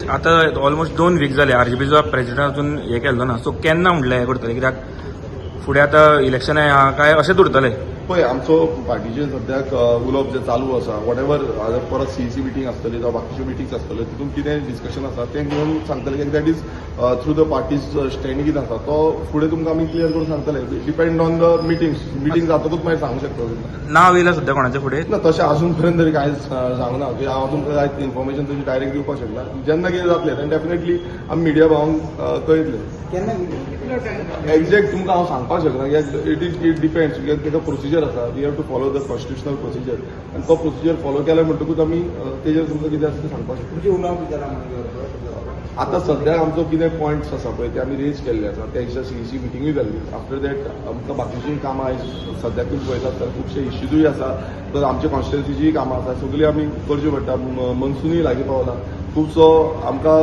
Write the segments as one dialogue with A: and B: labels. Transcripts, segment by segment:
A: आता almost 2 weak जाले RGBचो president अजून हे केल्लो ना, सो केन्ना म्हटलें हें करतले, कित्याक फुडें आतां इलेक्शन आहा काय अशेंच उरतलें?
B: पळय, आमचो पार्टीचे सद्याक उलोवप जे चालू आसा, वॉट एवर परत CEC मिटींग आसतली जावं बाकीच्यो मिटींग्स आसतल्यो, तितून कितें डिस्कशन आसा तें घेवन सांगतले की that is through the parties stand कितें आसा तो फुडें तुमकां आमी क्लियर करून सांगतले. डिपेंड ऑन द मिटींग जातकूच मागीर सांगू शकता.
A: नांव येयलां सद्या कोणाच्या फुडें?
B: ना, तशें अजून पर्यंत तरी कांयच सांगना की हांव तुमकां कांयच इन्फॉर्मेशन तशी डायरेक्ट दिवपाक शकना. जेन्ना कितें जातलें तेन्ना डेफिनेटली आमी मिडिया भावांक कळयतले. एक्झॅक्ट तुमकां हांव सांगपाक शकना, कित्याक इट डिपेंड्स, कित्याक तेका प्रोसिजर आसा. We have to follow the constitutional procedure, आनी तो प्रोसिजर फॉलो केल्या म्हणटकूच आमी तेजेर तुमकां कितें आसा तें सांगपाक शकता. आतां सद्याक आमचो कितें पॉयंट्स आसा पळय ते आमी रेज केल्ले आसा, त्या दिसा CEC मिटींगूय जाल्ली. आफ्टर दॅट आमकां बाकीचीं कामां आयज सद्याक तुमी पळयतात तर खुबशे इश्यूजूय आसा, तर आमच्या कॉन्स्टिट्युएन्सीचीय कामां आसा, सगळीं आमी करच्यो पडटा. मनसूनूय लागीं पावला, खुबसो आमकां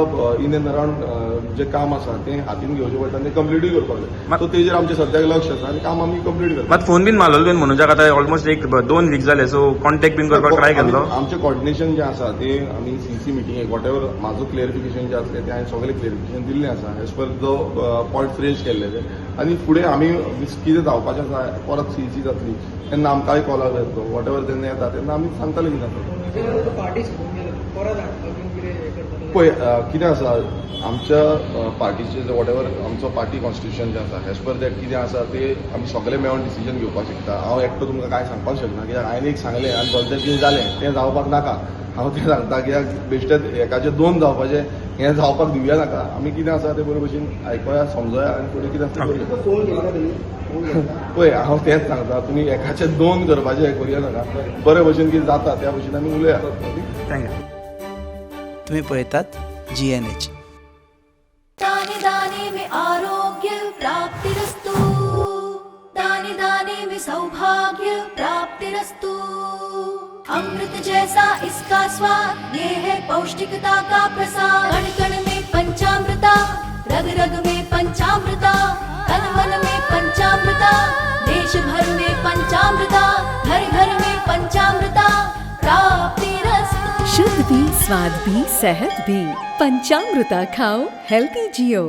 B: इन एंड अरावंड जें काम आसा तें हातीन घेवचें पडटा आनी तें कंप्लीटूय करपाक जाय. सो तेजेर आमचें सद्याक लक्ष आसा आनी काम आमी कंप्लीट करता.
A: मात फोन बीन मारलो तुवें मनोजाक, आतां ऑलमोस्ट 1-2 वीक जाले, सो कॉन्टॅक्ट बीन करपाक ट्राय केल्लो?
B: आमचें कॉर्डिनेशन जें आसा तें आमी CEC मिटींगेक वॉट एवर म्हाजो क्लियरिफिकेशन जें आसलें तें हांवें सगळें क्लियरिफिकेशन दिल्लें आसा एज पर जो पॉयंट्स रेज केल्ले ते. आनी फुडें आमी कितें जावपाचें आसा, परत CEC जातली तेन्ना आमकांय कॉल येतलो, वॉट एवर तेन्ना येता तेन्ना आमी सांगतले कितें जाता. पळय, कितें आसा आमच्या पार्टीचे वॉट एवर आमचो पार्टी कॉन्स्टिट्युशन जें आसा एज पर दॅट कितें आसा तें आमी सगळे मेळोन डिसिजन घेवपाक शकता. हांव एकटो तुमकां कांय सांगपाक शकना, कित्याक हांवें एक सांगलें आनी भलतें कितें जालें तें जावपाक नाका. हांव तें सांगता, कित्याक बेश्टेच एकाचे 2 जावपाचें हें जावपाक दिवया नाका. आमी कितें आसा तें बरे भशेन आयकया, समजया आनी फुडें कितें आसा पळय, हांव तेंच सांगता, तुमी एकाचे 2 करपाचें हें करूया नाका. बरे भशेन कितें जाता त्या भशेन आमी उलया.
A: थँक्यू.
C: तुम्ही पळयतात GNH.
D: दाने दाने में आरोग्य प्राप्तिरस्तु, दाने दाने में सौभाग्य प्राप्तिरस्तु। अमृत जैसा इसका स्वाद, ये है पौष्टिकता का प्रसाद। कण कण में पंचामृता, रग रग में पंचामृता, तन मन में पंचामृता, देश भर में पंचामृता, घर घर में पंचामृता प्राप्तिरस्तु।
E: शुद्ध भी, स्वाद भी, सेहत भी। पंचामृता खाओ, हेल्दी जियो।